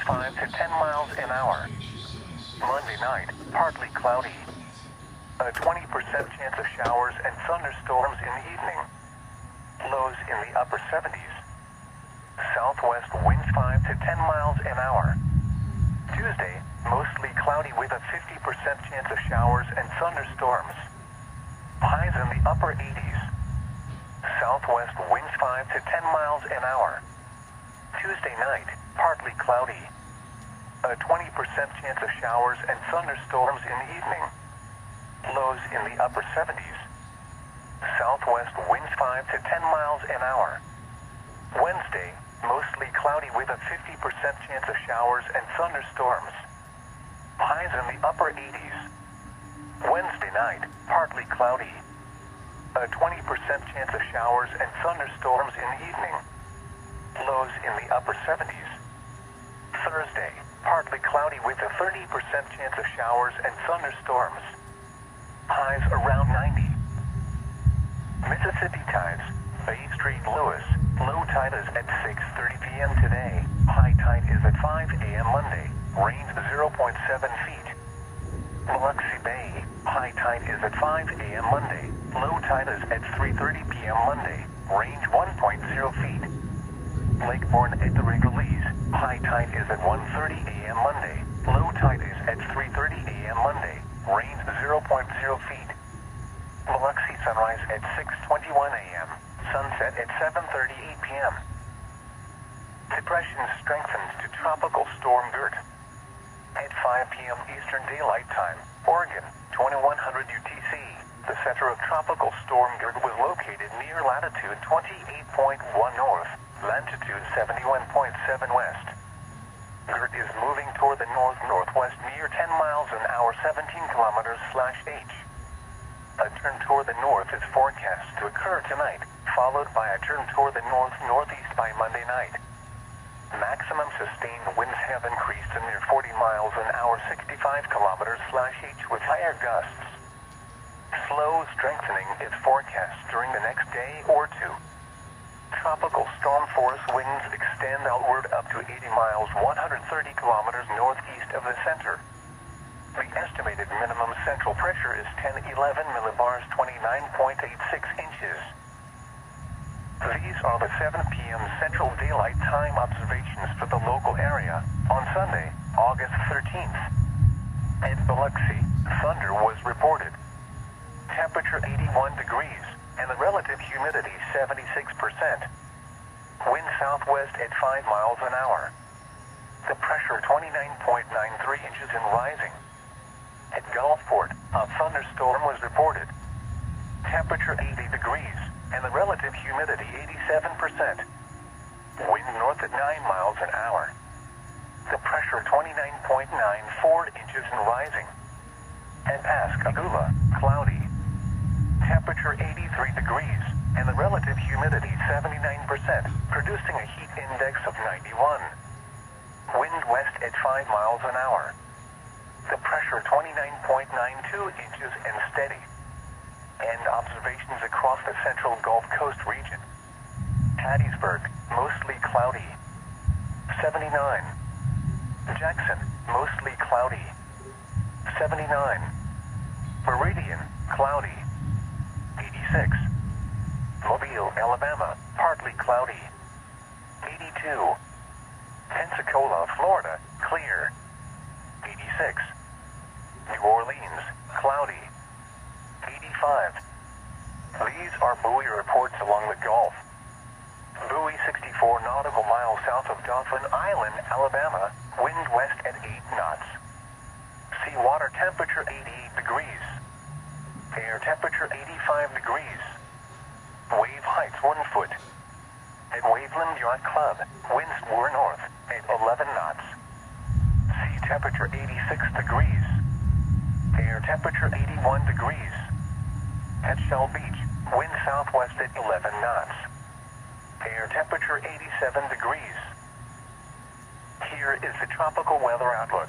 5 to 10 miles an hour. Monday night, partly cloudy. A 20% chance of showers and thunderstorms in the evening. Lows in the upper 70s. Southwest winds 5 to 10 miles an hour. Tuesday, mostly cloudy with a 50% chance of showers and thunderstorms. Highs in the upper 80s. Southwest winds 5 to 10 miles an hour. Tuesday night, partly cloudy. A 20% chance of showers and thunderstorms in the evening. Lows in the upper 70s. Southwest winds 5 to 10 miles an hour. Wednesday, mostly cloudy with a 50% chance of showers and thunderstorms. Highs in the upper 80s. Wednesday night, partly cloudy. A 20% chance of showers and thunderstorms in the evening. Lows in the upper 70s. Thursday, partly cloudy with a 30% chance of showers and thunderstorms. Highs around 90. Mississippi tides. Bay Street, Lewis. Low tide is at 6:30 p.m. today. High tide is at 5 a.m. Monday. Range 0.7 feet. Biloxi Bay. High tide is at 5 a.m. Monday. Low tide is at 3:30 p.m. Monday. Range 1.0 feet. Lake Bourne at the Rigolets. High tide is at 1:30 a.m. Monday. Low tide is at 3:30 a.m. Monday. Range 0.0 feet. Biloxi sunrise at 6:21 a.m. Sunset at 7:38 p.m. Depression strengthens to tropical storm Gert. At 5 p.m. Eastern Daylight Time, Oregon, 2100 UTC, the center of tropical storm Gert was located near latitude 28.1 north, latitude 71.7 west. Gert is moving toward the north-northwest near 10 miles an hour 17 kilometers/h. A turn toward the north is forecast to occur tonight, followed by a turn toward the north-northeast by Monday night. Maximum sustained winds have increased to near 40 miles an hour 65 kilometers/h with higher gusts. Slow strengthening is forecast during the next day or two. Tropical storm force winds extend outward up to 80 miles 130 kilometers northeast of the center. The estimated minimum central pressure is 1011 millibars 29.86 inches. These are the 7 p.m. Central Daylight Time observations for the local area on Sunday, August 13th. At Biloxi, thunder was reported. Temperature 81 degrees and the relative humidity 76%. Wind southwest at 5 miles an hour. The pressure 29.93 inches and rising. At Gulfport, a thunderstorm was reported. Temperature 80 degrees and the relative humidity 87%. Wind north at 9 miles an hour. The pressure 29.94 inches and rising. At Pascagoula, cloudy. Temperature 83 degrees and the relative humidity 79%, producing a heat index of 91. Wind west at 5 miles an hour. The pressure 29.92 inches and steady. And observations across the central Gulf Coast region. Hattiesburg, mostly cloudy. 79. Jackson, mostly cloudy. 79. Meridian, cloudy. 86. Mobile, Alabama, partly cloudy. 82. Pensacola, Florida, clear. 86. New Orleans, cloudy. 85. These are buoy reports along the Gulf. Buoy 64 nautical miles south of Dauphin Island, Alabama, wind west at 8 knots. Seawater temperature 88 degrees. Air temperature 85 degrees. Wave heights 1 foot. At Waveland Yacht Club, winds were north at 11 knots. Sea temperature 86 degrees. Air temperature 81 degrees. At Shell Beach, wind southwest at 11 knots. Air temperature 87 degrees. Here is the tropical weather outlook.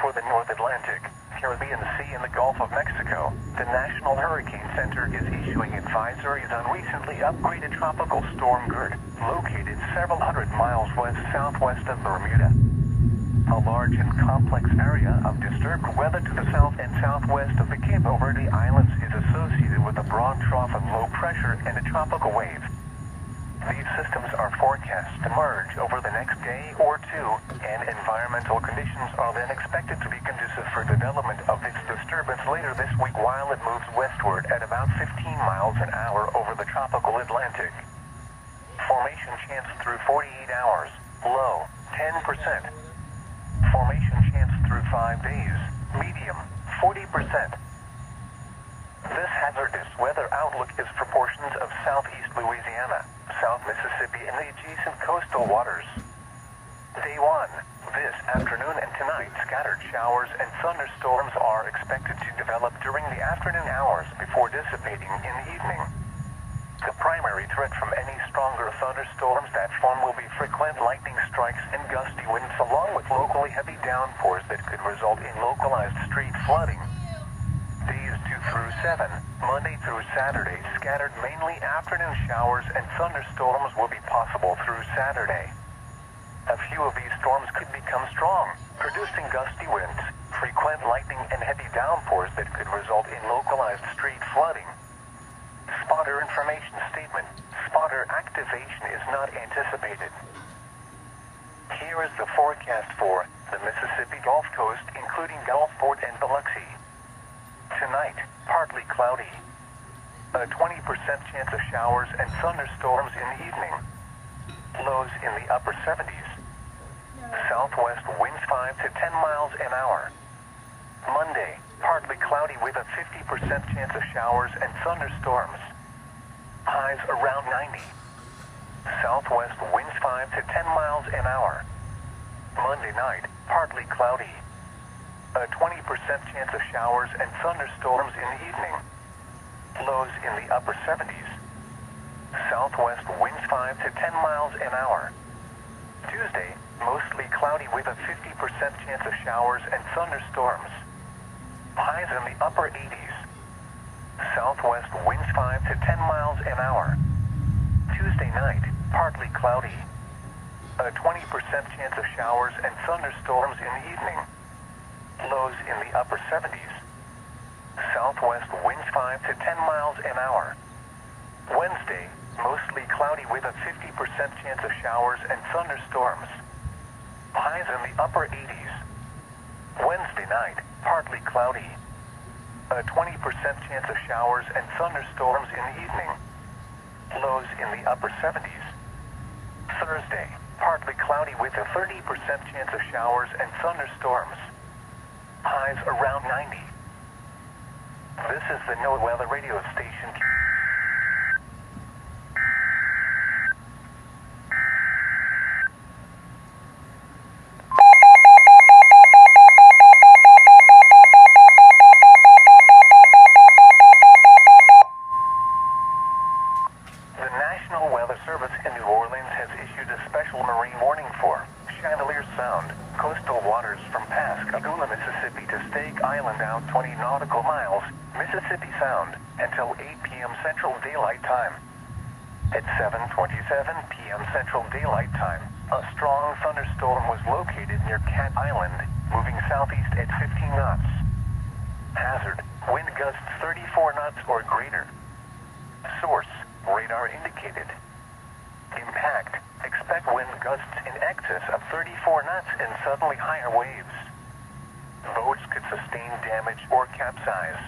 For the North Atlantic, Caribbean Sea and the Gulf of Mexico, the National Hurricane Center is issuing advisories on recently upgraded tropical storm Gert, located several hundred miles west-southwest of Bermuda. A large and complex area of disturbed weather to the south and southwest of the Cape Verde Islands is associated with a broad trough of low pressure and a tropical wave. These systems are forecast to merge over the next day or two, and environmental conditions are then expected to be conducive for development of this disturbance later this week while it moves westward at about 15 miles an hour over the tropical Atlantic. Formation chance through 48 hours, low, 10%. Formation chance through 5 days, medium, 40%. This hazardous weather outlook is for portions of southeast Louisiana, South Mississippi, and the adjacent coastal waters. Day 1. This afternoon and tonight, scattered showers and thunderstorms are expected to develop during the afternoon hours before dissipating in the evening. The primary threat from any stronger thunderstorms that form will be frequent lightning strikes and gusty winds, along with locally heavy downpours that could result in localized street flooding. Days 2 through 7, Monday through Saturday, scattered mainly afternoon showers and thunderstorms will be possible through Saturday. A few of these storms could become strong, producing gusty winds, frequent lightning, and heavy downpours that could result in localized street flooding. Spotter information statement. Spotter activation is not anticipated. Here is the forecast for the Mississippi Gulf Coast, including Gulfport and Biloxi. Tonight, partly cloudy. A 20% chance of showers and thunderstorms in the evening. Lows in the upper 70s. Southwest winds 5 to 10 miles an hour. Monday, partly cloudy with a 50% chance of showers and thunderstorms. Highs around 90. Southwest winds 5 to 10 miles an hour. Monday night, partly cloudy. A 20% chance of showers and thunderstorms in the evening. Lows in the upper 70s. Southwest winds 5 to 10 miles an hour. Tuesday, mostly cloudy with a 50% chance of showers and thunderstorms. Highs in the upper 80s. Southwest winds 5 to 10 miles an hour. Tuesday night, partly cloudy. A 20% chance of showers and thunderstorms in the evening. Lows in the upper 70s. Southwest winds 5 to 10 miles an hour. Wednesday, mostly cloudy with a 50% chance of showers and thunderstorms. Highs in the upper 80s. Wednesday night, partly cloudy. A 20% chance of showers and thunderstorms in the evening. Lows in the upper 70s. Thursday, partly cloudy with a 30% chance of showers and thunderstorms. Highs around 90. This is the NOAA Weather Radio Station. The National Weather Service in New Orleans has issued a special marine warning for Chandelier Sound, coastal waters from Pascagoula, Mississippi to Stake Island out 20 nautical miles, Mississippi Sound, until 8 p.m. Central Daylight Time. At 7:27 p.m. Central Daylight Time, a strong thunderstorm was located near Cat Island, moving southeast at 15 knots. Hazard, wind gusts 34 knots or greater. Source, radar indicated. Impact, expect wind gusts in excess of 34 knots and suddenly higher waves. Boats could sustain damage or capsize.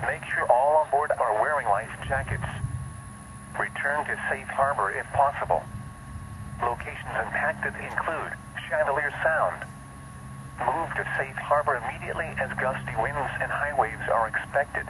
Make sure all on board are wearing life jackets. Return to safe harbor if possible. Locations impacted include Chandelier Sound. Move to safe harbor immediately as gusty winds and high waves are expected.